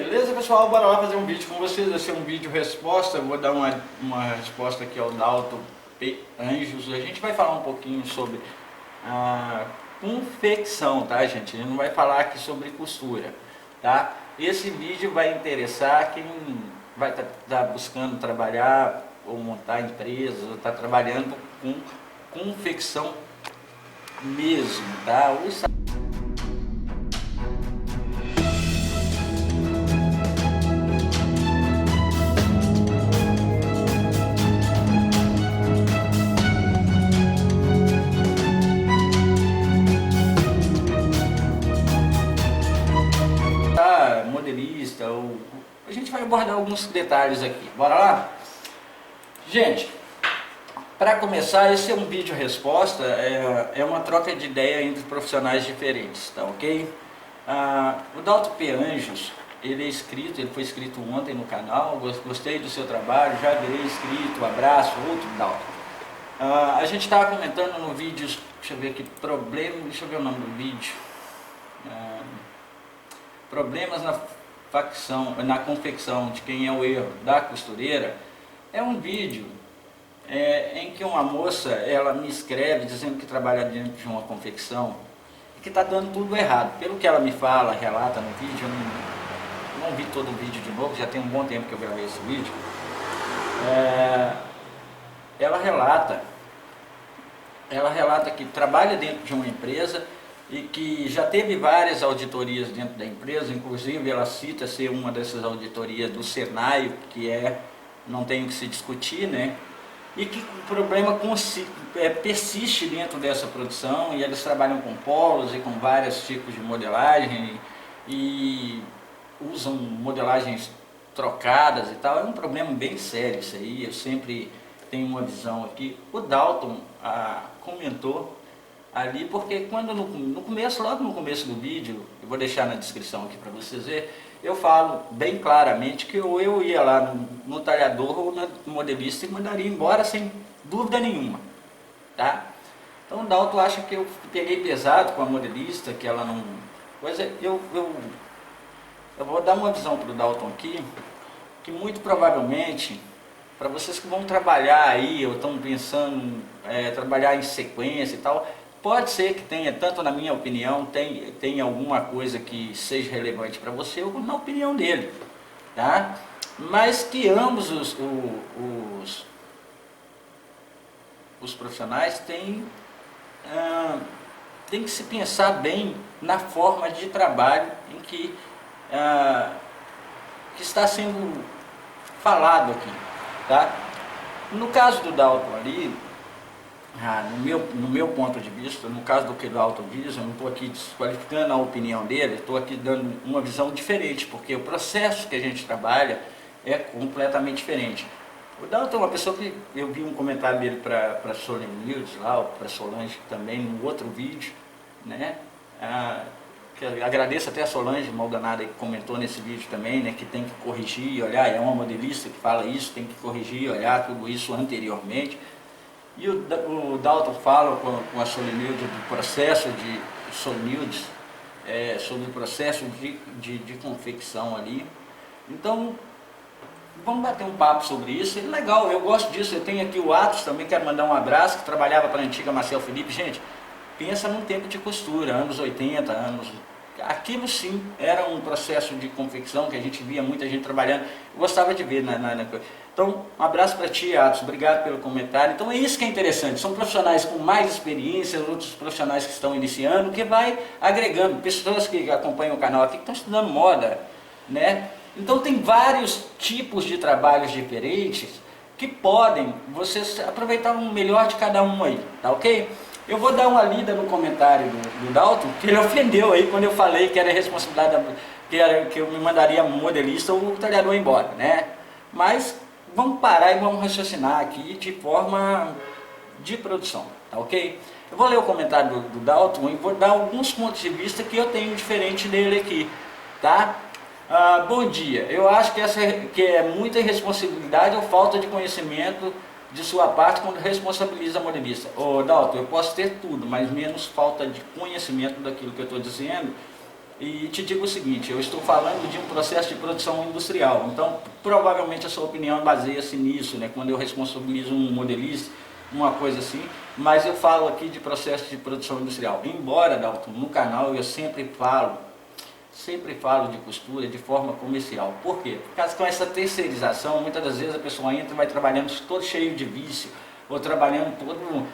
Beleza, pessoal? Bora lá fazer um vídeo com vocês. Vai ser um vídeo resposta. Eu vou dar uma resposta aqui ao Dalton P. Anjos. A gente vai falar um pouquinho sobre a confecção, tá, gente? A gente não vai falar aqui sobre costura, tá? Esse vídeo vai interessar quem vai estar buscando trabalhar ou montar empresas, ou está trabalhando com confecção mesmo, tá? Modelista, ou a gente vai abordar alguns detalhes aqui. Bora lá? Gente, para começar, esse é um vídeo resposta, é uma troca de ideia entre profissionais diferentes, tá ok? O Dalton P. Anjos, ele foi inscrito ontem no canal, gostei do seu trabalho, já virei inscrito, abraço, outro Dalton. A gente estava comentando no vídeo, deixa eu ver aqui, deixa eu ver o nome do vídeo. Problemas na confecção de quem é o erro da costureira. É um vídeo em que uma moça, ela me escreve dizendo que trabalha dentro de uma confecção e que está dando tudo errado. Pelo que ela me fala, relata no vídeo, eu não vi todo o vídeo de novo, já tem um bom tempo que eu gravei esse vídeo. Ela relata que trabalha dentro de uma empresa e que já teve várias auditorias dentro da empresa, inclusive ela cita ser uma dessas auditorias do Senai, que não tem o que se discutir, né? E que o problema persiste dentro dessa produção, e eles trabalham com polos e com vários tipos de modelagem e usam modelagens trocadas e tal. É um problema bem sério isso aí, eu sempre tenho uma visão aqui. O Dalton comentou ali, porque quando no começo, logo no começo do vídeo, eu vou deixar na descrição aqui para vocês verem, eu falo bem claramente que eu ia lá no talhador ou no modelista e mandaria embora sem dúvida nenhuma, tá? Então o Dalton acha que eu peguei pesado com a modelista, que ela não... Pois é, eu vou dar uma visão para o Dalton aqui, que muito provavelmente, para vocês que vão trabalhar aí, ou estão pensando trabalhar em sequência e tal, pode ser que tenha, tanto na minha opinião, tem alguma coisa que seja relevante para você, ou na opinião dele, tá? Mas que ambos os profissionais têm que se pensar bem na forma de trabalho em que está sendo falado aqui, tá? No caso do Dalton ali, no meu ponto de vista, no caso do que o Dalton diz, eu não estou aqui desqualificando a opinião dele, estou aqui dando uma visão diferente, porque o processo que a gente trabalha é completamente diferente. O Dalton é uma pessoa que eu vi um comentário dele para a Solange lá, para a Solange também, no outro vídeo, né? Que eu agradeço até a Solange Maldonado que comentou nesse vídeo também, né? Que tem que corrigir, olhar, é uma modelista que fala isso, tem que corrigir, olhar tudo isso anteriormente. E o Dalton fala com a Solange do processo de Solange, sobre o processo de confecção ali. Então, vamos bater um papo sobre isso. É legal, eu gosto disso. Eu tenho aqui o Atos também, quero mandar um abraço, que trabalhava para a antiga Marcel Felipe. Gente, pensa num tempo de costura, anos 80, aquilo sim era um processo de confecção que a gente via muita gente trabalhando. Eu gostava de ver Então, um abraço para ti, Atos, obrigado pelo comentário. Então é isso que é interessante, são profissionais com mais experiência, outros profissionais que estão iniciando, que vai agregando, pessoas que acompanham o canal aqui, que estão estudando moda, né? Então tem vários tipos de trabalhos diferentes que podem vocês aproveitar o melhor de cada um aí, tá ok? Eu vou dar uma lida no comentário do Dalton, que ele ofendeu aí quando eu falei que era responsabilidade, que eu me mandaria modelista ou o talhador embora, né? Mas vamos parar e vamos raciocinar aqui de forma de produção, tá ok? Eu vou ler o comentário do Dalton e vou dar alguns pontos de vista que eu tenho diferente dele aqui, tá? Bom dia, eu acho que é muita irresponsabilidade ou falta de conhecimento de sua parte quando responsabiliza a modelista. Dalton, eu posso ter tudo, mas menos falta de conhecimento daquilo que eu estou dizendo, E te digo o seguinte, eu estou falando de um processo de produção industrial, então provavelmente a sua opinião baseia-se nisso, né? Quando eu responsabilizo um modelista, uma coisa assim, mas eu falo aqui de processo de produção industrial. Embora, Dalton, no canal eu sempre falo de costura de forma comercial. Por quê? Por causa com essa terceirização, muitas das vezes a pessoa entra e vai trabalhando todo cheio de vício, ou trabalhando todo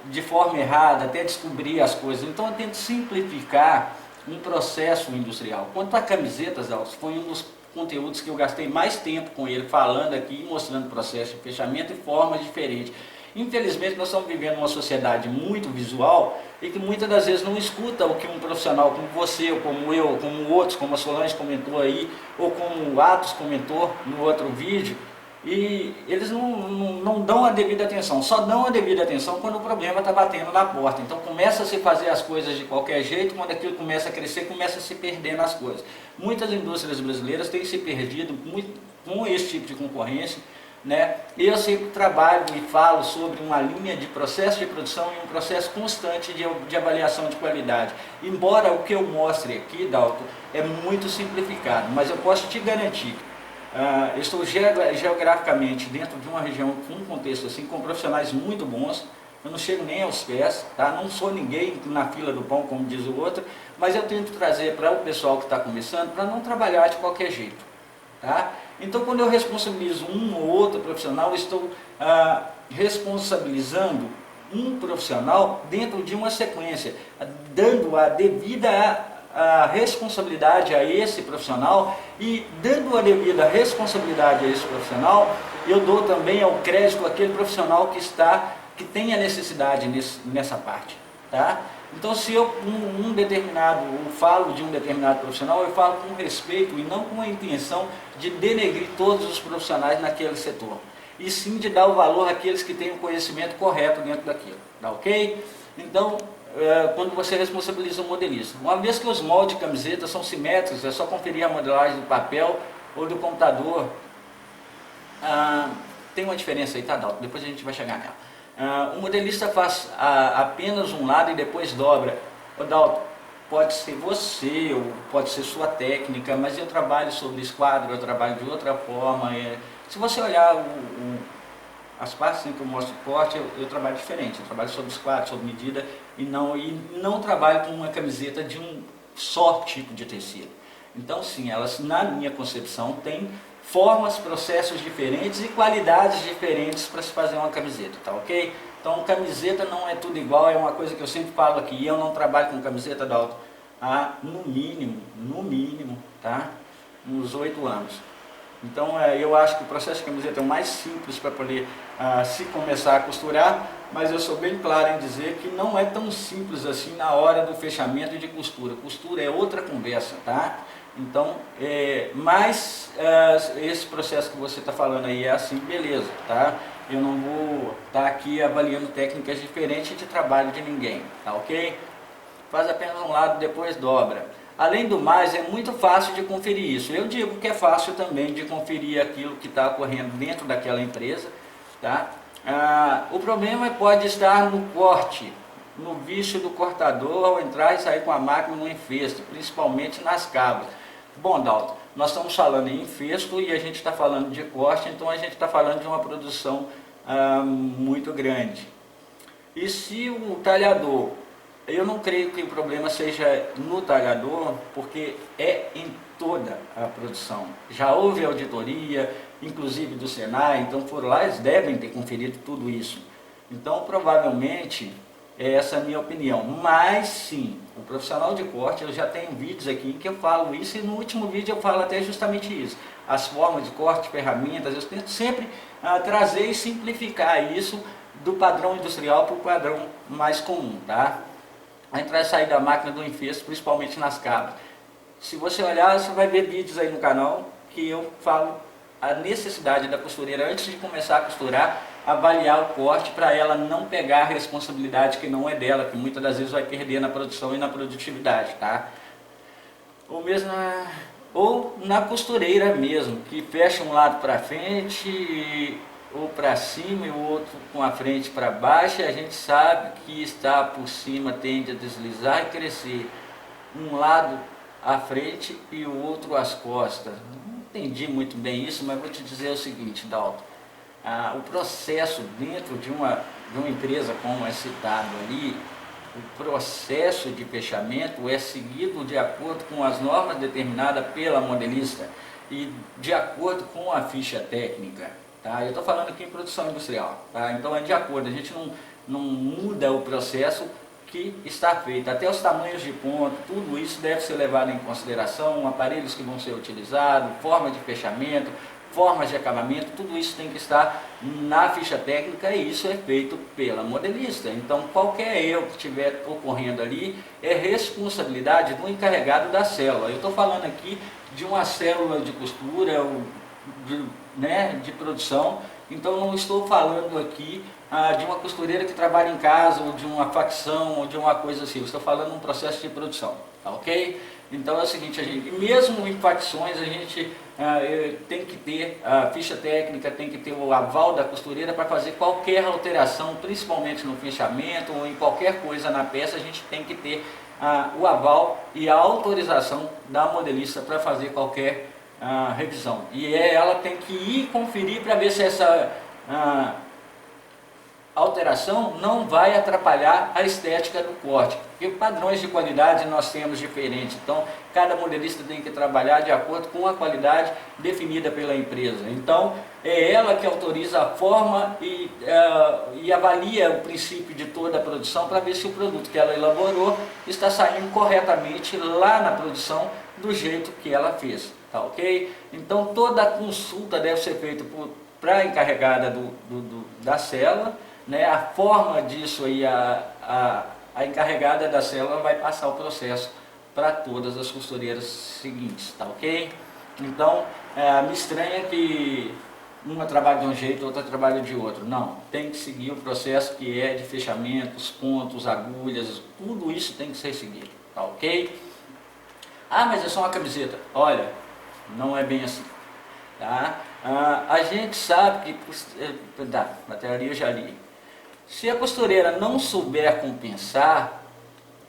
de forma errada, até descobrir as coisas. Então eu tento simplificar um processo industrial. Quanto a camisetas, Dalton, foi um dos conteúdos que eu gastei mais tempo com ele, falando aqui, mostrando processo de fechamento e formas diferentes. Infelizmente nós estamos vivendo uma sociedade muito visual e que muitas das vezes não escuta o que um profissional como você, ou como eu, ou como outros, como a Solange comentou aí, ou como o Atos comentou no outro vídeo, e eles não dão a devida atenção, só dão a devida atenção quando o problema está batendo na porta. Então começa a se fazer as coisas de qualquer jeito, quando aquilo começa a crescer, começa a se perder nas coisas. Muitas indústrias brasileiras têm se perdido muito com esse tipo de concorrência, né? Eu sempre trabalho e falo sobre uma linha de processo de produção e um processo constante de avaliação de qualidade. Embora o que eu mostre aqui, Dalton, é muito simplificado, mas eu posso te garantir, eu estou geograficamente dentro de uma região com um contexto assim, com profissionais muito bons. Eu não chego nem aos pés, tá? Não sou ninguém na fila do pão, como diz o outro, mas eu tento trazer para o pessoal que está começando, para não trabalhar de qualquer jeito. Tá? Então, quando eu responsabilizo um ou outro profissional, eu estou responsabilizando um profissional dentro de uma sequência, dando a devida responsabilidade a esse profissional, e dando a devida responsabilidade a esse profissional, eu dou também ao crédito àquele profissional que tem a necessidade nessa parte. Tá? Então, se eu falo de um determinado profissional, eu falo com respeito e não com a intenção de denegrir todos os profissionais naquele setor, e sim de dar o valor àqueles que têm o conhecimento correto dentro daquilo, tá ok? Então, quando você responsabiliza um modelista, uma vez que os moldes de camiseta são simétricos, é só conferir a modelagem do papel ou do computador. Tem uma diferença aí, tá, Dalton? Depois a gente vai chegar nela. O modelista faz apenas um lado e depois dobra. O Dalton, pode ser você, ou pode ser sua técnica, mas eu trabalho sobre esquadro, eu trabalho de outra forma. Se você olhar as partes em que eu mostro o corte, eu trabalho diferente. Eu trabalho sobre esquadro, sobre medida, e não trabalho com uma camiseta de um só tipo de tecido. Então sim, elas, na minha concepção, têm formas, processos diferentes e qualidades diferentes para se fazer uma camiseta, tá ok? Então camiseta não é tudo igual, é uma coisa que eu sempre falo aqui. Eu não trabalho com camiseta, Dalton, há no mínimo, tá? Uns 8 anos. Então eu acho que o processo de camiseta é o mais simples para poder se começar a costurar, mas eu sou bem claro em dizer que não é tão simples assim na hora do fechamento de costura. Costura é outra conversa, tá? Então, mas esse processo que você está falando aí é assim, beleza, tá? Eu não vou estar aqui avaliando técnicas diferentes de trabalho de ninguém, tá ok? Faz apenas um lado, depois dobra. Além do mais, é muito fácil de conferir isso. Eu digo que é fácil também de conferir aquilo que está ocorrendo dentro daquela empresa, tá? O problema pode estar no corte, no vício do cortador ao entrar e sair com a máquina no enfesto, principalmente nas cabas. Bom, Dalton, nós estamos falando em enfesto e a gente está falando de corte, então a gente está falando de uma produção muito grande. E se o talhador, eu não creio que o problema seja no talhador, porque é em toda a produção. Já houve auditoria, inclusive do Senai, então foram lá, eles devem ter conferido tudo isso. Então, provavelmente, essa é a minha opinião. Mas, sim, o profissional de corte, eu já tenho vídeos aqui em que eu falo isso, e no último vídeo eu falo até justamente isso. As formas de corte, ferramentas, eu tento sempre trazer e simplificar isso do padrão industrial para o padrão mais comum, tá? A entrar e sair da máquina do enfesto, principalmente nas cabas. Se você olhar, você vai ver vídeos aí no canal que eu falo a necessidade da costureira, antes de começar a costurar, avaliar o corte para ela não pegar a responsabilidade que não é dela, que muitas das vezes vai perder na produção e na produtividade, tá? Ou na costureira mesmo, que fecha um lado para frente ou para cima e o outro com a frente para baixo, e a gente sabe que está por cima tende a deslizar e crescer. um lado à frente e o outro às costas. Não entendi muito bem isso, mas vou te dizer o seguinte, Dalton. O processo dentro de uma empresa como é citado ali, o processo de fechamento é seguido de acordo com as normas determinadas pela modelista e de acordo com a ficha técnica. Tá? Eu estou falando aqui em produção industrial. Tá? Então é de acordo, a gente não muda o processo que está feito. Até os tamanhos de ponto, tudo isso deve ser levado em consideração, aparelhos que vão ser utilizados, forma de fechamento, formas de acabamento, tudo isso tem que estar na ficha técnica e isso é feito pela modelista. Então qualquer erro que estiver ocorrendo ali é responsabilidade do encarregado da célula. Eu estou falando aqui de uma célula de costura, de produção, então não estou falando aqui de uma costureira que trabalha em casa, ou de uma facção, ou de uma coisa assim. Eu estou falando de um processo de produção, tá ok? Então é o seguinte, mesmo em facções, a gente tem que ter a ficha técnica, tem que ter o aval da costureira para fazer qualquer alteração, principalmente no fechamento ou em qualquer coisa na peça, a gente tem que ter o aval e a autorização da modelista para fazer qualquer revisão. E ela tem que ir conferir para ver se essa alteração não vai atrapalhar a estética do corte, porque padrões de qualidade nós temos diferentes, então cada modelista tem que trabalhar de acordo com a qualidade definida pela empresa. Então é ela que autoriza a forma e avalia o princípio de toda a produção para ver se o produto que ela elaborou está saindo corretamente lá na produção do jeito que ela fez, tá ok? Então toda a consulta deve ser feita para a encarregada da célula, né? A forma disso aí, a encarregada da célula vai passar o processo para todas as costureiras seguintes, tá ok? Então, me estranha que uma trabalha de um jeito, outra trabalha de outro. Não, tem que seguir o processo que é de fechamentos, pontos, agulhas, tudo isso tem que ser seguido, tá ok? Mas é só uma camiseta. Olha, não é bem assim, tá? A gente sabe que, a teoria eu já li. Se a costureira não souber compensar,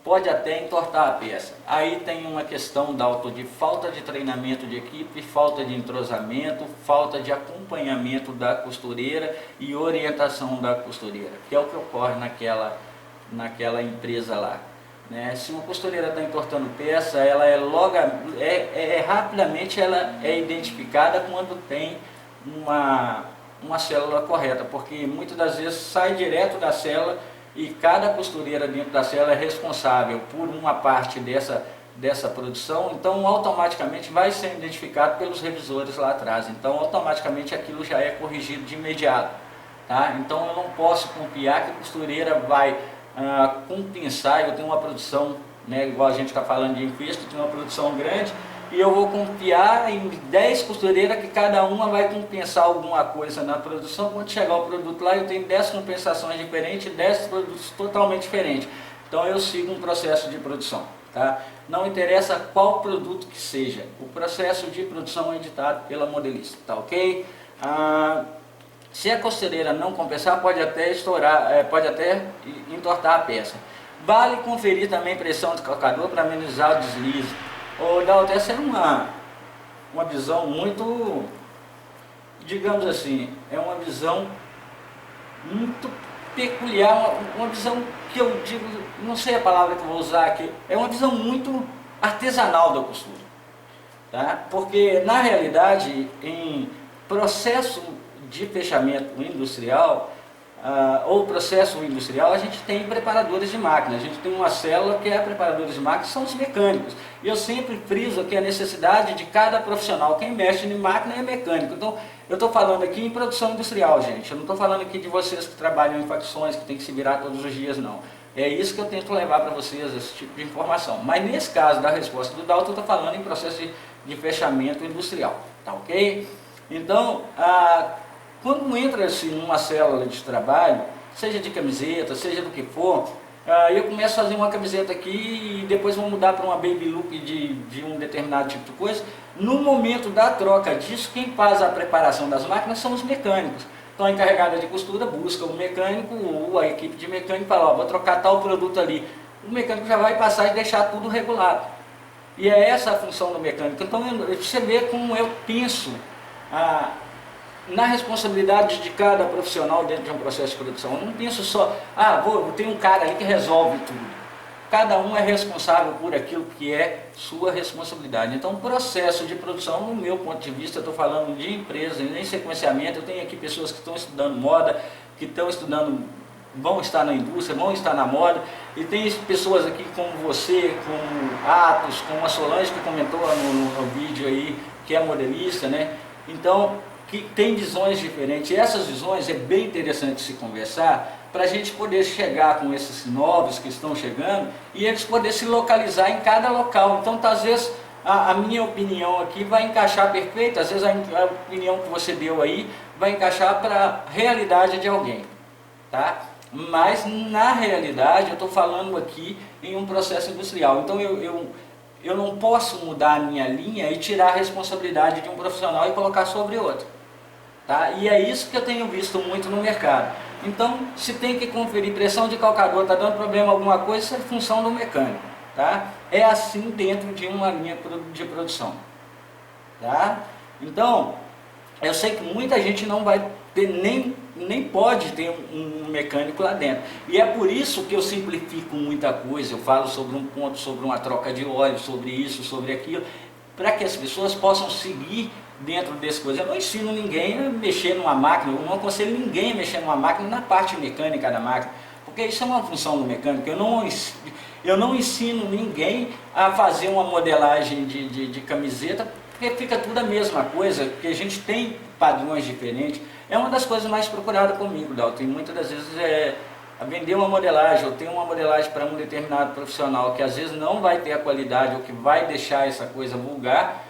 pode até entortar a peça. Aí tem uma questão de falta de treinamento de equipe, falta de entrosamento, falta de acompanhamento da costureira e orientação da costureira, que é o que ocorre naquela empresa lá. Né? Se uma costureira está entortando peça, ela rapidamente ela é identificada quando tem uma célula correta, porque muitas das vezes sai direto da célula e cada costureira dentro da célula é responsável por uma parte dessa produção, então automaticamente vai ser identificado pelos revisores lá atrás, então automaticamente aquilo já é corrigido de imediato. Tá? Então eu não posso confiar que a costureira vai compensar. Eu tenho uma produção, né, igual a gente está falando de infesto, tenho uma produção grande, e eu vou confiar em 10 costureiras que cada uma vai compensar alguma coisa na produção. Quando chegar o produto lá, eu tenho 10 compensações diferentes, 10 produtos totalmente diferentes. Então eu sigo um processo de produção. Tá? Não interessa qual produto que seja, o processo de produção é ditado pela modelista. Tá ok? Se a costureira não compensar, pode até entortar a peça. Vale conferir também pressão do calcador para amenizar o deslize. Dalton, essa é uma visão muito, digamos assim, é uma visão muito peculiar, uma visão que eu digo, não sei a palavra que eu vou usar aqui, é uma visão muito artesanal da costura. Tá? Porque, na realidade, em processo de fechamento industrial, ou processo industrial, a gente tem preparadores de máquina, a gente tem uma célula que é preparadores de máquina, são os mecânicos. E eu sempre friso aqui a necessidade de cada profissional, quem mexe em máquina é mecânico. Então, eu estou falando aqui em produção industrial, gente, eu não estou falando aqui de vocês que trabalham em facções, que tem que se virar todos os dias, não. É isso que eu tento levar para vocês, esse tipo de informação. Mas nesse caso da resposta do Dalton, eu estou falando em processo de fechamento industrial, tá ok? Então, quando entra assim numa célula de trabalho, seja de camiseta, seja do que for, eu começo a fazer uma camiseta aqui e depois vou mudar para uma baby look de um determinado tipo de coisa. No momento da troca disso, quem faz a preparação das máquinas são os mecânicos. Então a encarregada de costura busca o mecânico ou a equipe de mecânico e fala, vou trocar tal produto ali. o mecânico já vai passar e deixar tudo regulado. E é essa a função do mecânico. Então você vê como eu penso na responsabilidade de cada profissional dentro de um processo de produção. Eu não penso só, tem um cara ali que resolve tudo. Cada um é responsável por aquilo que é sua responsabilidade. Então, o processo de produção, no meu ponto de vista, eu estou falando de empresa, nem sequenciamento. Eu tenho aqui pessoas que estão estudando moda, que estão estudando, vão estar na indústria, vão estar na moda. E tem pessoas aqui como você, como Atos, como a Solange, que comentou no vídeo aí, que é modelista, né? Então, que tem visões diferentes. E essas visões é bem interessante se conversar, para a gente poder chegar com esses novos que estão chegando e eles poderem se localizar em cada local. Então, às vezes, a minha opinião aqui vai encaixar perfeito, às vezes a opinião que você deu aí vai encaixar para a realidade de alguém, tá? Mas, na realidade, eu estou falando aqui em um processo industrial. Então, eu não posso mudar a minha linha e tirar a responsabilidade de um profissional e colocar sobre outro. Tá? E é isso que eu tenho visto muito no mercado. Então, se tem que conferir pressão de calcador, está dando problema alguma coisa, isso é função do mecânico. Tá? É assim dentro de uma linha de produção. Tá? Então, eu sei que muita gente não vai ter, nem pode ter um mecânico lá dentro. E é por isso que eu simplifico muita coisa, eu falo sobre um ponto, sobre uma troca de óleo, sobre isso, sobre aquilo, para que as pessoas possam seguir dentro desse coisa. Eu não ensino ninguém a mexer numa máquina, eu não aconselho ninguém a mexer numa máquina na parte mecânica da máquina, porque isso é uma função do mecânico. Eu não ensino ninguém a fazer uma modelagem de camiseta, porque fica tudo a mesma coisa, porque a gente tem padrões diferentes. É uma das coisas mais procuradas comigo, Dalton, e muitas das vezes a vender uma modelagem, ou ter uma modelagem para um determinado profissional, que às vezes não vai ter a qualidade, ou que vai deixar essa coisa vulgar,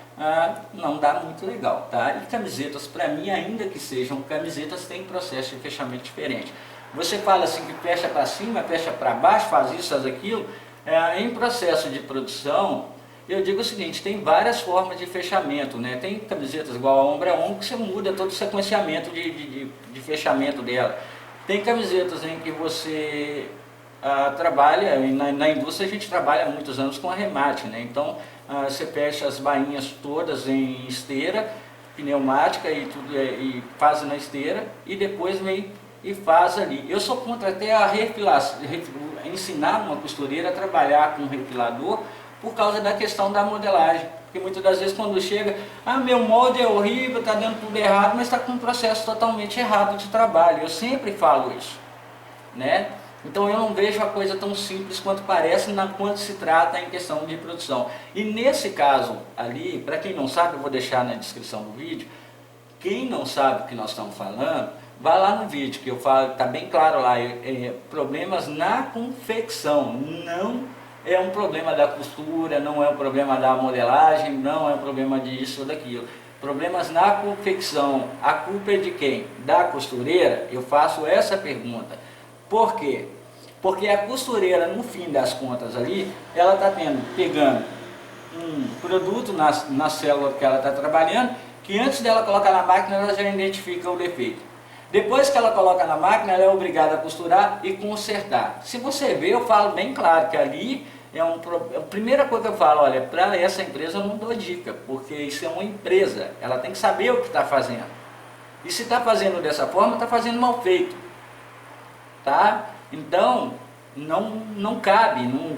não dá muito legal, tá? E camisetas, para mim, ainda que sejam camisetas, tem processo de fechamento diferente. Você fala assim que fecha para cima, fecha para baixo, faz isso, faz aquilo. Em processo de produção, eu digo o seguinte, tem várias formas de fechamento, né? Tem camisetas igual a ombro a ombro, que você muda todo o sequenciamento de fechamento dela. Tem camisetas em que você trabalha, na indústria a gente trabalha há muitos anos com arremate, né? Então, você fecha as bainhas todas em esteira, pneumática e faz na esteira e depois vem e faz ali. Eu sou contra até ensinar uma costureira a trabalhar com refilador por causa da questão da modelagem. Porque muitas das vezes quando chega, meu molde é horrível, está dando tudo errado, mas está com um processo totalmente errado de trabalho. Eu sempre falo isso, né? Então eu não vejo a coisa tão simples quanto parece quando se trata em questão de produção. E nesse caso ali, para quem não sabe, eu vou deixar na descrição do vídeo, quem não sabe o que nós estamos falando, vai lá no vídeo que eu falo, está bem claro lá, problemas na confecção, não é um problema da costura, não é um problema da modelagem, não é um problema disso ou daquilo. Problemas na confecção, a culpa é de quem? Da costureira? Eu faço essa pergunta. Por quê? Porque a costureira, no fim das contas ali, ela está pegando um produto na célula que ela está trabalhando, que antes dela colocar na máquina, ela já identifica o defeito. Depois que ela coloca na máquina, ela é obrigada a costurar e consertar. Se você ver, eu falo bem claro que ali a primeira coisa que eu falo, olha, para essa empresa eu não dou dica, porque isso é uma empresa, ela tem que saber o que está fazendo. E se está fazendo dessa forma, está fazendo mal feito. Tá? Então, não cabe, não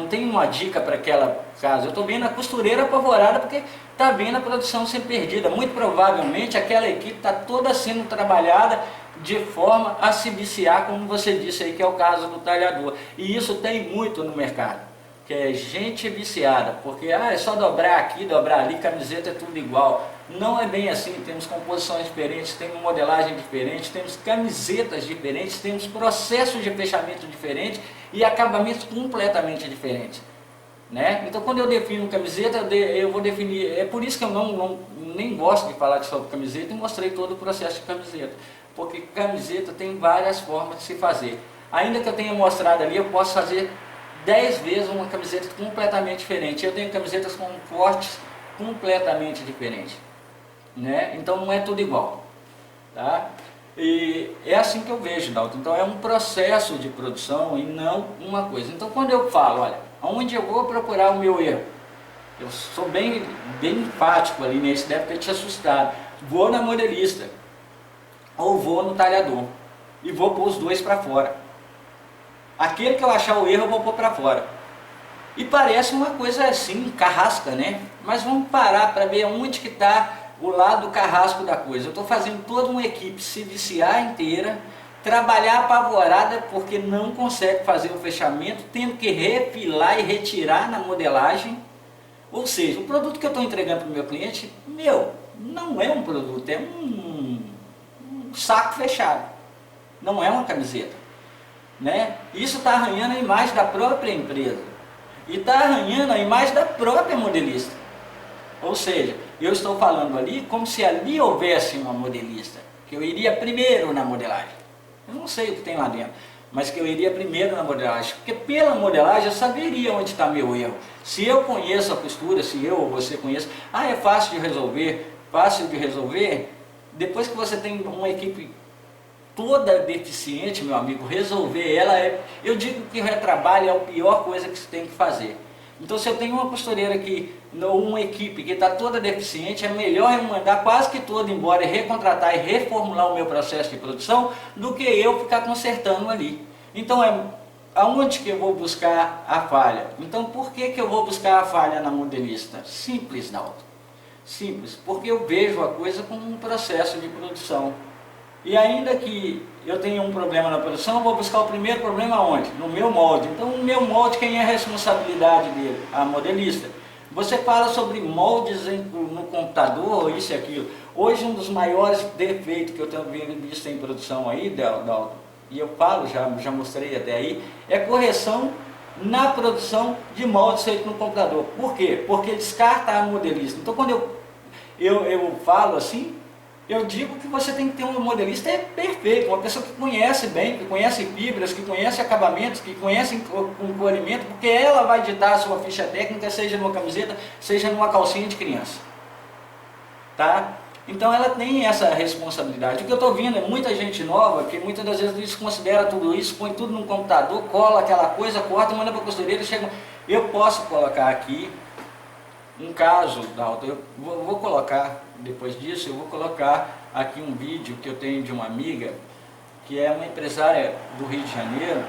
tem uma dica para aquela casa. Eu estou vendo a costureira apavorada porque está vendo a produção ser perdida. Muito provavelmente aquela equipe está toda sendo trabalhada de forma a se viciar, como você disse aí, que é o caso do talhador. E isso tem muito no mercado, que é gente viciada, porque é só dobrar aqui, dobrar ali, camiseta é tudo igual. Não é bem assim, temos composições diferentes, temos modelagem diferente, temos camisetas diferentes, temos processos de fechamento diferentes e acabamentos completamente diferentes, né? Então quando eu defino camiseta, eu vou definir, é por isso que eu nem gosto de falar sobre camiseta e mostrei todo o processo de camiseta, porque camiseta tem várias formas de se fazer. Ainda que eu tenha mostrado ali, eu posso fazer 10 vezes uma camiseta completamente diferente. Eu tenho camisetas com cortes completamente diferentes, né? Então não é tudo igual, tá? E é assim que eu vejo, Dalton. Então é um processo de produção e não uma coisa. Então quando eu falo, olha, onde eu vou procurar o meu erro? Eu sou bem enfático ali, né? Isso deve ter te assustado. Vou na modelista ou vou no talhador e vou pôr os dois para fora. Aquele que eu achar o erro eu vou pôr para fora. E parece uma coisa assim, carrasca, né? Mas vamos parar para ver onde que está o lado carrasco da coisa. Eu estou fazendo toda uma equipe se viciar inteira, trabalhar apavorada porque não consegue fazer o fechamento, tendo que refilar e retirar na modelagem. Ou seja, o produto que eu estou entregando para o meu cliente, não é um produto, é um saco fechado. Não é uma camiseta. Né? Isso está arranhando a imagem da própria empresa. E está arranhando a imagem da própria modelista. Ou seja, eu estou falando ali como se ali houvesse uma modelista, que eu iria primeiro na modelagem. Eu não sei o que tem lá dentro, mas que eu iria primeiro na modelagem, porque pela modelagem eu saberia onde está meu erro. Se eu conheço a costura, se eu ou você conhece, é fácil de resolver, depois que você tem uma equipe toda deficiente, meu amigo, resolver ela eu digo que o retrabalho é a pior coisa que você tem que fazer. Então se eu tenho uma costureira uma equipe que está toda deficiente, é melhor eu mandar quase que toda embora e recontratar e reformular o meu processo de produção do que eu ficar consertando ali. Então aonde que eu vou buscar a falha? Então por que eu vou buscar a falha na modelista? Simples, Dalton. Simples, porque eu vejo a coisa como um processo de produção. E ainda que eu tenha um problema na produção, eu vou buscar o primeiro problema onde? No meu molde. Então o meu molde, quem é a responsabilidade dele? A modelista. Você fala sobre moldes no computador, isso e aquilo. Hoje um dos maiores defeitos que eu tenho visto em produção aí, Dalton, e eu falo, já mostrei até aí, é correção na produção de moldes feitos no computador. Por quê? Porque descarta a modelista. Então quando eu falo assim, eu digo que você tem que ter um modelista perfeito, uma pessoa que conhece bem, que conhece fibras, que conhece acabamentos, que conhece encolhimento, porque ela vai ditar a sua ficha técnica, seja numa camiseta, seja numa calcinha de criança. Tá? Então ela tem essa responsabilidade. O que eu estou vendo é muita gente nova, que muitas das vezes desconsidera tudo isso, põe tudo no computador, cola aquela coisa, corta, manda para a costureira e chega... Eu posso colocar aqui um caso, Dalton, eu vou colocar, depois disso, eu vou colocar aqui um vídeo que eu tenho de uma amiga, que é uma empresária do Rio de Janeiro,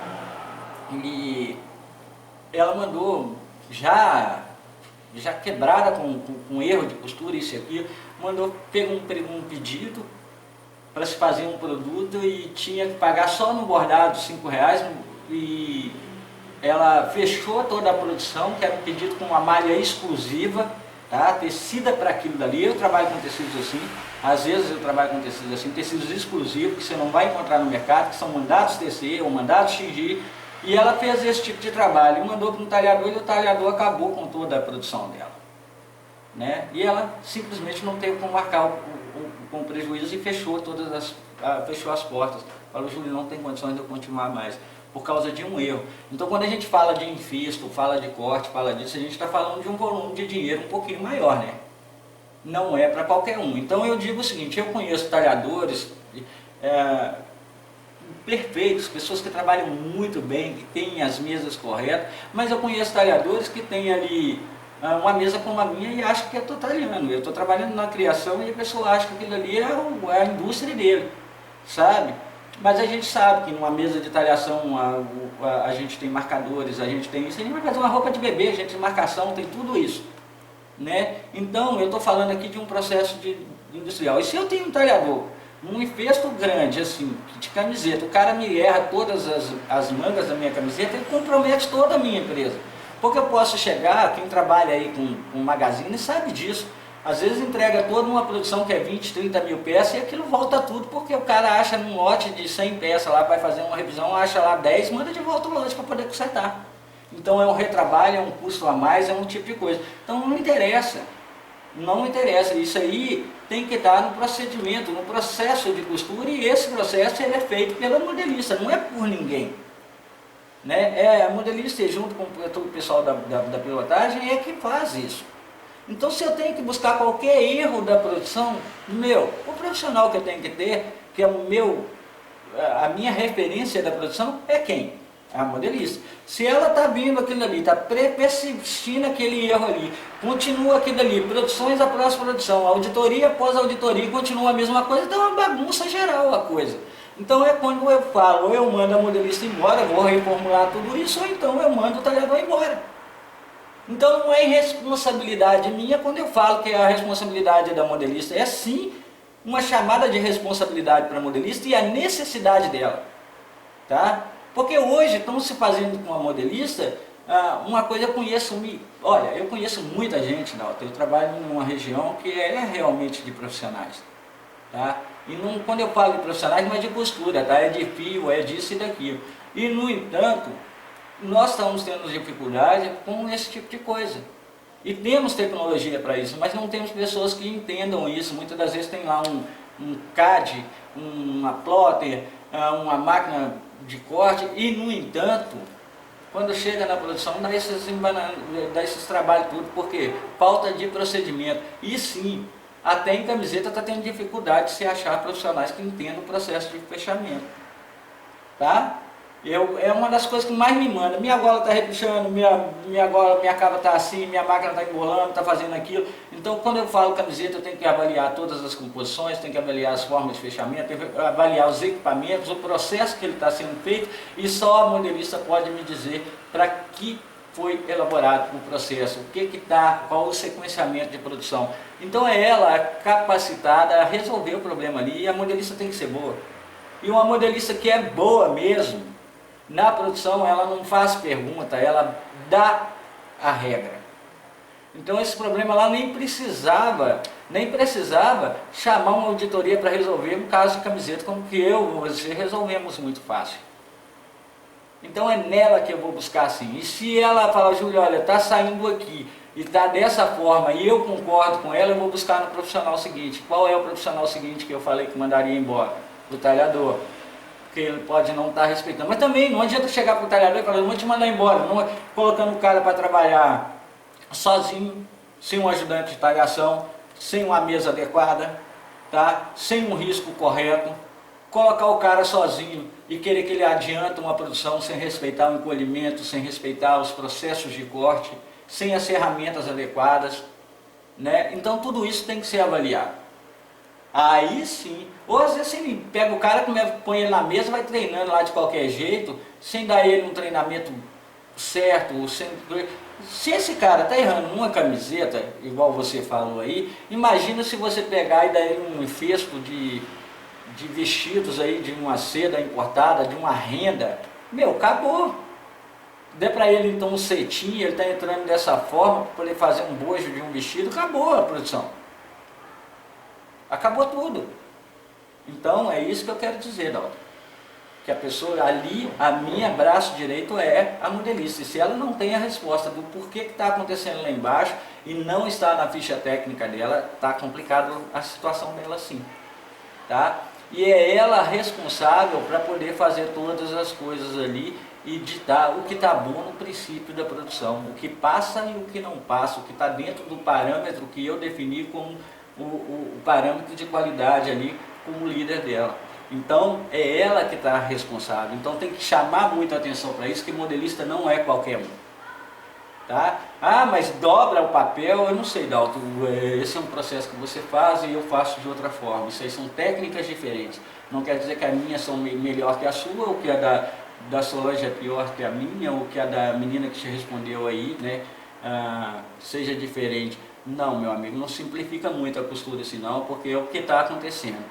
e ela mandou, já quebrada com erro de costura, isso e aquilo, pegou um pedido para se fazer um produto e tinha que pagar só no bordado R$5, e ela fechou toda a produção, que era um pedido com uma malha exclusiva, tá? Tecida para aquilo dali. Eu trabalho com tecidos assim, às vezes eu trabalho com tecidos assim, tecidos exclusivos que você não vai encontrar no mercado, que são mandados tecer ou mandados tingir, e ela fez esse tipo de trabalho, e mandou para um talhador, e o talhador acabou com toda a produção dela. Né? E ela simplesmente não teve como marcar com prejuízo e fechou fechou as portas. Falou, Júlio, não tem condições de eu continuar mais, por causa de um erro. Então quando a gente fala de enfisto, fala de corte, fala disso, a gente está falando de um volume de dinheiro um pouquinho maior, né? Não é para qualquer um. Então eu digo o seguinte, eu conheço talhadores perfeitos, pessoas que trabalham muito bem, que têm as mesas corretas, mas eu conheço talhadores que têm ali uma mesa como a minha e acham que eu estou talhando. Eu estou trabalhando na criação e a pessoa acha que aquilo ali é a indústria dele, sabe? Mas a gente sabe que numa mesa de talhação a gente tem marcadores, a gente tem isso, a gente vai fazer uma roupa de bebê, a gente tem marcação, tem tudo isso. Né? Então eu estou falando aqui de um processo industrial. E se eu tenho um talhador, um enfisto grande assim, de camiseta, o cara me erra todas as mangas da minha camiseta, ele compromete toda a minha empresa. Porque eu posso chegar, quem trabalha aí com magazine sabe disso. Às vezes entrega toda uma produção que é 20, 30 mil peças e aquilo volta tudo, porque o cara acha num lote de 100 peças lá, vai fazer uma revisão, acha lá 10, manda de volta o lote para poder consertar. Então é um retrabalho, é um custo a mais, é um tipo de coisa. Então não interessa, não interessa. Isso aí tem que estar no procedimento, no processo de costura, e esse processo ele é feito pela modelista, não é por ninguém. Né? A modelista junto com o pessoal da pilotagem é que faz isso. Então se eu tenho que buscar qualquer erro da produção, o profissional que eu tenho que ter que é a minha referência da produção é quem? A modelista. Se ela está vendo aquilo ali, está persistindo aquele erro ali, continua aquilo ali, produções após produção, auditoria após auditoria, continua a mesma coisa, então é uma bagunça geral a coisa. Então é quando eu falo, ou eu mando a modelista embora, vou reformular tudo isso, ou então eu mando o talhador embora. Então não é responsabilidade minha quando eu falo que a responsabilidade da modelista, é sim uma chamada de responsabilidade para a modelista e a necessidade dela. Tá? Porque hoje estamos se fazendo com a modelista, uma coisa eu conheço muita gente, eu trabalho numa região que é realmente de profissionais. Tá? E não, quando eu falo de profissionais não é de costura, tá? É de fio, é disso e daquilo. E no entanto, nós estamos tendo dificuldade com esse tipo de coisa. E temos tecnologia para isso, mas não temos pessoas que entendam isso. Muitas das vezes tem lá um CAD, uma plotter, uma máquina de corte e, no entanto, quando chega na produção, dá esses trabalhos tudo, porque falta de procedimento. E sim, até em camiseta está tendo dificuldade de se achar profissionais que entendam o processo de fechamento. Tá? É uma das coisas que mais me manda. Minha gola está repuxando, minha cava está assim, minha máquina está embolando, está fazendo aquilo. Então, quando eu falo camiseta, eu tenho que avaliar todas as composições, tenho que avaliar as formas de fechamento, tenho que avaliar os equipamentos, o processo que ele está sendo feito, e só a modelista pode me dizer para que foi elaborado o processo, qual o sequenciamento de produção. Então é ela capacitada a resolver o problema ali, e a modelista tem que ser boa. E uma modelista que é boa mesmo, na produção ela não faz pergunta, ela dá a regra. Então esse problema lá nem precisava chamar uma auditoria para resolver um caso de camiseta, como que eu ou você resolvemos muito fácil. Então é nela que eu vou buscar assim. E se ela falar, Júlio, olha, está saindo aqui e está dessa forma e eu concordo com ela, eu vou buscar no profissional seguinte. Qual é o profissional seguinte que eu falei que mandaria embora? O talhador. Porque ele pode não estar respeitando. Mas também não adianta chegar para o talhador e falar, não vou te mandar embora, não, colocando o cara para trabalhar sozinho, sem um ajudante de talhação, sem uma mesa adequada, tá? Sem um risco correto. Colocar o cara sozinho e querer que ele adianta uma produção sem respeitar o encolhimento, sem respeitar os processos de corte, sem as ferramentas adequadas, né? Então tudo isso tem que ser avaliado. Aí sim, ou às vezes você pega o cara, põe ele na mesa, vai treinando lá de qualquer jeito, sem dar ele um treinamento certo, se esse cara está errando uma camiseta, igual você falou aí, imagina se você pegar e dar ele um festo de vestidos aí, de uma seda importada, de uma renda, acabou. Dê para ele então um cetim, ele está entrando dessa forma, para poder fazer um bojo de um vestido, acabou a produção. Acabou tudo. Então é isso que eu quero dizer, Dalton. Que a pessoa ali, a minha braço direito é a modelista. E se ela não tem a resposta do porquê que está acontecendo lá embaixo e não está na ficha técnica dela, está complicado a situação dela sim. Tá? E é ela responsável para poder fazer todas as coisas ali e ditar o que está bom no princípio da produção, o que passa e o que não passa, o que está dentro do parâmetro que eu defini como o parâmetro de qualidade ali como líder dela. Então é ela que está responsável, então tem que chamar muita atenção para isso, que modelista não é qualquer um. Tá? Ah, mas dobra o papel, eu não sei, Dalton, esse é um processo que você faz e eu faço de outra forma. Isso aí são técnicas diferentes. Não quer dizer que as minhas são melhor que a sua, ou que a da Solange é pior que a minha, ou que a da menina que te respondeu aí, né, seja diferente. Não, meu amigo, não simplifica muito a costura assim não, porque é o que está acontecendo.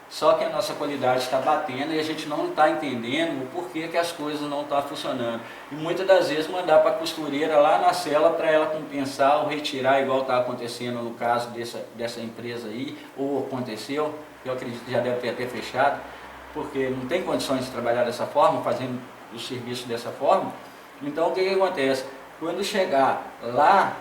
Só que a nossa qualidade está batendo e a gente não está entendendo o porquê que as coisas não estão funcionando. E muitas das vezes mandar para a costureira lá na cela para ela compensar ou retirar, igual está acontecendo no caso dessa empresa aí, ou aconteceu, eu acredito que já deve ter até fechado, porque não tem condições de trabalhar dessa forma, fazendo o serviço dessa forma. Então o que acontece? Quando chegar lá,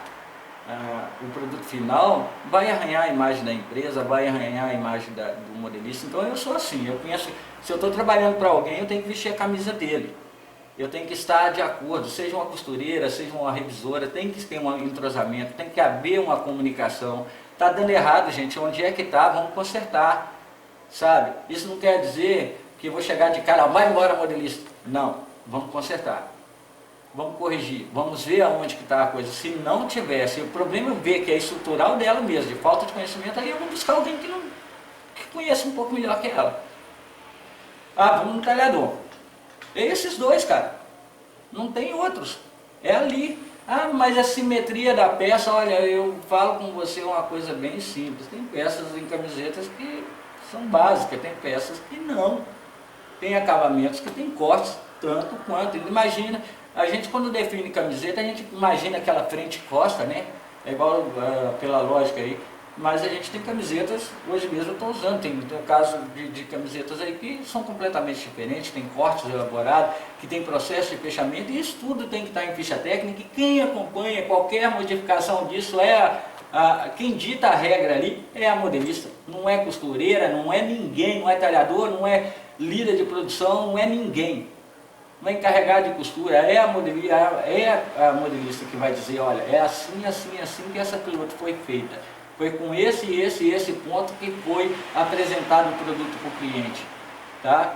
o produto final vai arranhar a imagem da empresa, vai arranhar a imagem do modelista. Então eu sou assim, eu penso, se eu estou trabalhando para alguém, eu tenho que vestir a camisa dele. Eu tenho que estar de acordo, seja uma costureira, seja uma revisora, tem que ter um entrosamento, tem que haver uma comunicação. Está dando errado, gente, onde é que está? Vamos consertar. sabe? Isso não quer dizer que eu vou chegar de cara, vai embora modelista. Não, vamos consertar. Vamos corrigir, vamos ver aonde que está a coisa. Se não tivesse, o problema é ver que é estrutural dela mesmo, de falta de conhecimento, aí eu vou buscar alguém que conheça um pouco melhor que ela. Ah, vamos no talhador. É esses dois, cara. Não tem outros. É ali. Ah, mas a simetria da peça, olha, eu falo com você uma coisa bem simples. Tem peças em camisetas que são básicas, tem peças que não. Tem acabamentos que tem cortes, tanto quanto. Imagina, a gente quando define camiseta, a gente imagina aquela frente e costa, né? É igual pela lógica aí. Mas a gente tem camisetas, hoje mesmo eu estou usando, tem o caso de camisetas aí que são completamente diferentes, tem cortes elaborados, que tem processo de fechamento, e isso tudo tem que estar em ficha técnica, e quem acompanha qualquer modificação disso quem dita a regra ali é a modelista, não é costureira, não é ninguém, não é talhador, não é líder de produção, não é ninguém. Não é encarregado de costura, é a modelista que vai dizer, olha, é assim, assim, assim que essa piloto foi feita. Foi com esse ponto que foi apresentado o produto para o cliente. Tá?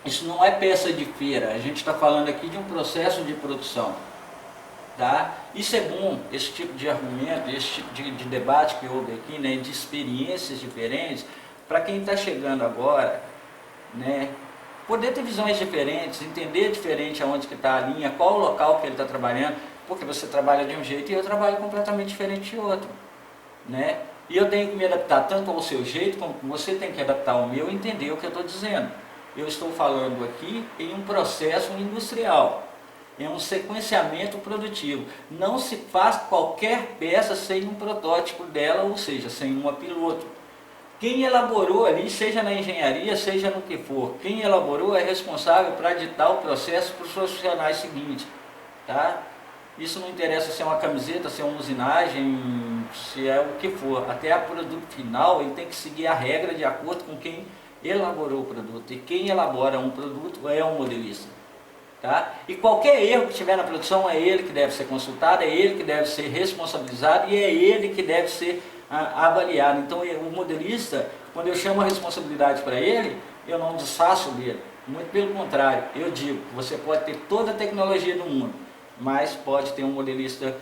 Isso não é peça de feira, a gente está falando aqui de um processo de produção. Tá? Isso é bom, esse tipo de argumento, esse tipo de debate que houve aqui, né, de experiências diferentes, para quem está chegando agora, né, poder ter visões diferentes, entender diferente aonde que está a linha, qual o local que ele está trabalhando, porque você trabalha de um jeito e eu trabalho completamente diferente de outro. Né? E eu tenho que me adaptar tanto ao seu jeito, como você tem que adaptar ao meu e entender o que eu estou dizendo. Eu estou falando aqui em um processo industrial, em um sequenciamento produtivo. Não se faz qualquer peça sem um protótipo dela, ou seja, sem uma piloto. Quem elaborou ali, seja na engenharia, seja no que for, quem elaborou é responsável para ditar o processo para os profissionais seguintes. Tá? Isso não interessa se é uma camiseta, se é uma usinagem, se é o que for. Até o produto final, ele tem que seguir a regra de acordo com quem elaborou o produto. E quem elabora um produto é um modelista. Tá? E qualquer erro que tiver na produção, é ele que deve ser consultado, é ele que deve ser responsabilizado e é ele que deve ser avaliado. Então, o modelista, quando eu chamo a responsabilidade para ele, eu não desfaço dele. Muito pelo contrário, eu digo, você pode ter toda a tecnologia do mundo, mas pode ter um modelista,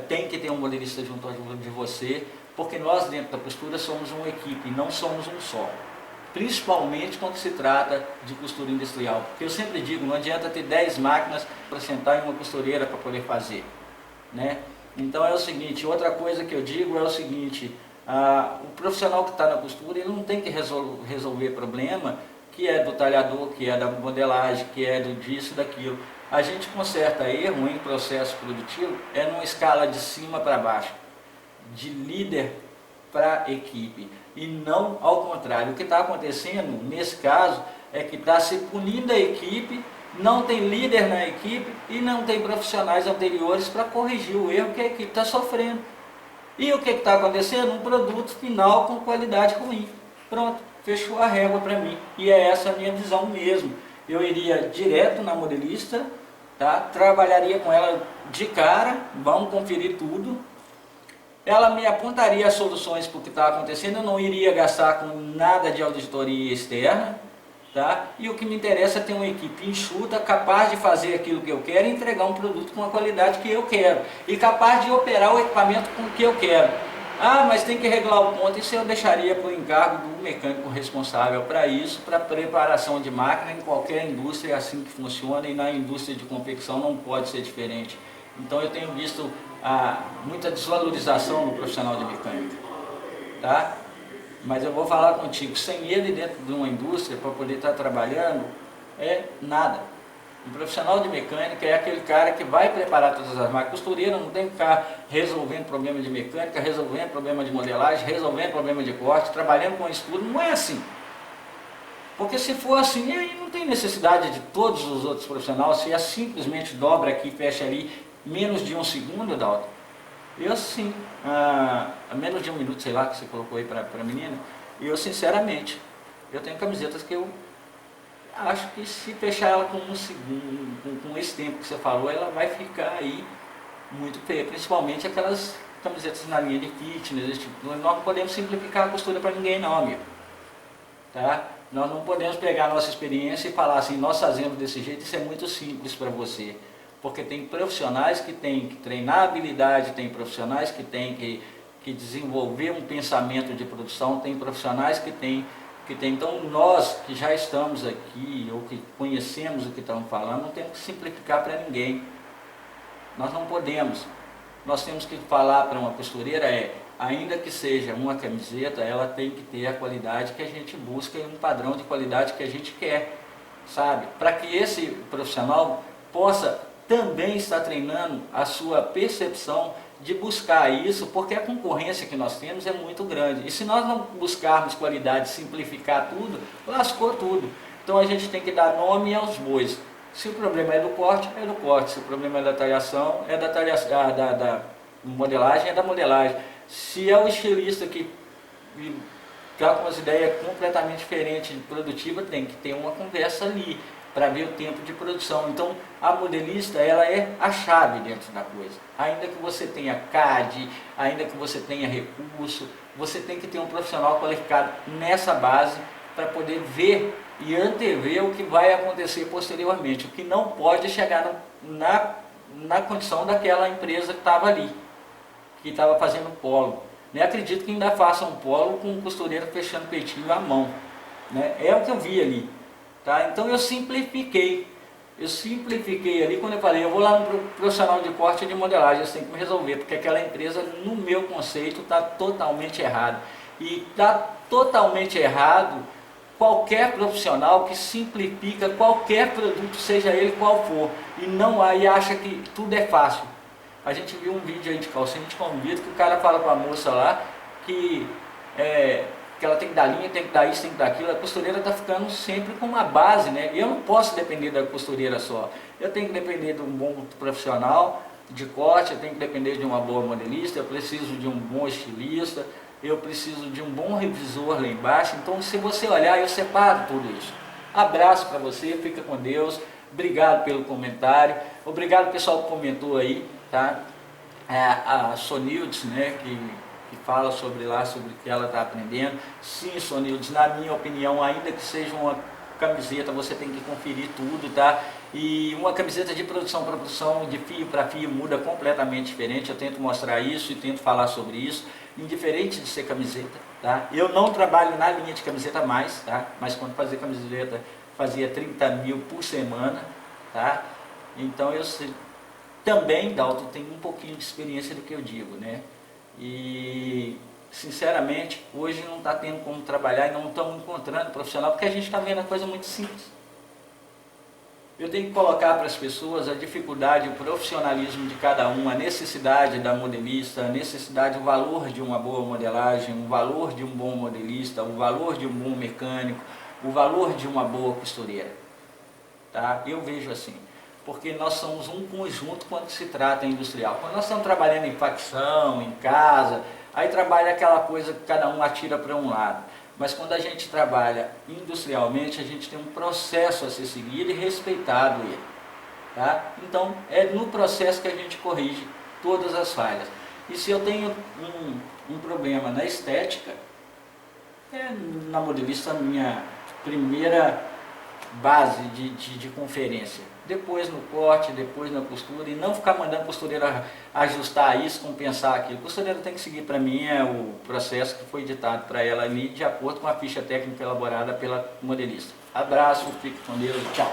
tem que ter um modelista junto de você, porque nós dentro da costura somos uma equipe, não somos um só. Principalmente quando se trata de costura industrial. Porque eu sempre digo, não adianta ter 10 máquinas para sentar em uma costureira para poder fazer. Né? Então é o seguinte, outra coisa que eu digo é o seguinte, o profissional que está na costura, ele não tem que resolver problema que é do talhador, que é da modelagem, que é do disso, daquilo. A gente conserta erro em processo produtivo numa escala de cima para baixo, de líder para equipe, e não ao contrário. O que está acontecendo nesse caso é que está se punindo a equipe, não tem líder na equipe e não tem profissionais anteriores para corrigir o erro que a equipe está sofrendo. E o que está acontecendo? Um produto final com qualidade ruim. Pronto, fechou a régua para mim. E é essa a minha visão mesmo. Eu iria direto na modelista, tá? Trabalharia com ela de cara, vamos conferir tudo. Ela me apontaria as soluções para o que está acontecendo, eu não iria gastar com nada de auditoria externa, tá? E o que me interessa é ter uma equipe enxuta, capaz de fazer aquilo que eu quero e entregar um produto com a qualidade que eu quero, e capaz de operar o equipamento com o que eu quero. Ah, mas tem que regular o ponto, isso eu deixaria para o encargo do mecânico responsável para isso, para preparação de máquina. Em qualquer indústria é assim que funciona, e na indústria de confecção não pode ser diferente. Então eu tenho visto muita desvalorização no profissional de mecânica, tá? Mas eu vou falar contigo, sem ele dentro de uma indústria para poder estar trabalhando, é nada. Um profissional de mecânica é aquele cara que vai preparar todas as máquinas. Costureira não tem que ficar resolvendo problema de mecânica, resolvendo problema de modelagem, resolvendo problema de corte, trabalhando com isso tudo. Não é assim. Porque se for assim, aí não tem necessidade de todos os outros profissionais. Se simplesmente dobra aqui, fecha ali, menos de um segundo, Adalto. Eu sim, menos de um minuto, sei lá, que você colocou aí para a menina. E eu sinceramente, eu tenho camisetas que eu acho que se fechar ela com um segundo, com esse tempo que você falou, ela vai ficar aí muito feia. Principalmente aquelas camisetas na linha de fitness, tipo. Nós não podemos simplificar a costura para ninguém não, amigo. tá? Nós não podemos pegar a nossa experiência e falar assim, nós fazemos desse jeito, isso é muito simples para você. Porque tem profissionais que têm que treinar habilidade, tem profissionais que têm que desenvolver um pensamento de produção, tem profissionais que têm. Então nós que já estamos aqui, ou que conhecemos o que estamos falando, não temos que simplificar para ninguém. Nós não podemos. Nós temos que falar para uma costureira ainda que seja uma camiseta, ela tem que ter a qualidade que a gente busca e um padrão de qualidade que a gente quer, sabe? Para que esse profissional possa também estar treinando a sua percepção de buscar isso, porque a concorrência que nós temos é muito grande. E se nós não buscarmos qualidade, simplificar tudo, lascou tudo. Então a gente tem que dar nome aos bois. Se o problema é do corte, é do corte. Se o problema é da talhação, é da talhação, da modelagem, é da modelagem. Se é o estilista que está com umas ideias completamente diferentes de produtiva, tem que ter uma conversa ali para ver o tempo de produção. Então a modelista, ela é a chave dentro da coisa. Ainda que você tenha CAD, ainda que você tenha recurso, você tem que ter um profissional qualificado nessa base para poder ver e antever o que vai acontecer posteriormente. O que não pode chegar na condição daquela empresa que estava ali, que estava fazendo polo. Né? Acredito que ainda faça um polo com um costureiro fechando peitinho à mão. Né? É o que eu vi ali. Tá? Então eu simplifiquei ali quando eu falei, eu vou lá no profissional de corte e de modelagem, eles têm que me resolver, porque aquela empresa, no meu conceito, está totalmente errado. E está totalmente errado qualquer profissional que simplifica qualquer produto, seja ele qual for, e acha que tudo é fácil. A gente viu um vídeo aí de calcinha de convite que o cara fala para a moça lá que ela tem que dar linha, tem que dar isso, tem que dar aquilo. A costureira está ficando sempre com uma base, né? Eu não posso depender da costureira só. Eu tenho que depender de um bom profissional de corte, eu tenho que depender de uma boa modelista, eu preciso de um bom estilista, eu preciso de um bom revisor lá embaixo. Então, se você olhar, eu separo tudo isso. Abraço para você, fica com Deus. Obrigado pelo comentário. Obrigado pessoal que comentou aí, tá? A Sonildes, né, que fala sobre o que ela está aprendendo. Sim, Sonildes, na minha opinião, ainda que seja uma camiseta, você tem que conferir tudo, tá? E uma camiseta de produção para produção, de fio para fio, muda completamente diferente. Eu tento mostrar isso e tento falar sobre isso, indiferente de ser camiseta, tá? Eu não trabalho na linha de camiseta mais, tá? Mas quando fazia camiseta, fazia 30 mil por semana, tá? Então eu sei, também, Dalton, tem um pouquinho de experiência do que eu digo, né? E, sinceramente, hoje não está tendo como trabalhar e não estamos encontrando profissional, porque a gente está vendo a coisa muito simples. Eu tenho que colocar para as pessoas a dificuldade, o profissionalismo de cada um, a necessidade da modelista, a necessidade, o valor de uma boa modelagem, o valor de um bom modelista, o valor de um bom mecânico, o valor de uma boa costureira. Tá? Eu vejo assim. Porque nós somos um conjunto quando se trata industrial. Quando nós estamos trabalhando em facção, em casa, aí trabalha aquela coisa que cada um atira para um lado. Mas quando a gente trabalha industrialmente, a gente tem um processo a ser seguido e respeitado ele. Tá? Então, é no processo que a gente corrige todas as falhas. E se eu tenho um problema na estética, na modelista, minha primeira base de conferência. Depois no corte, depois na costura, e não ficar mandando a costureira ajustar isso, compensar aquilo. A costureira tem que seguir para mim o processo que foi ditado para ela ali, de acordo com a ficha técnica elaborada pela modelista. Abraço, fique com Deus, tchau.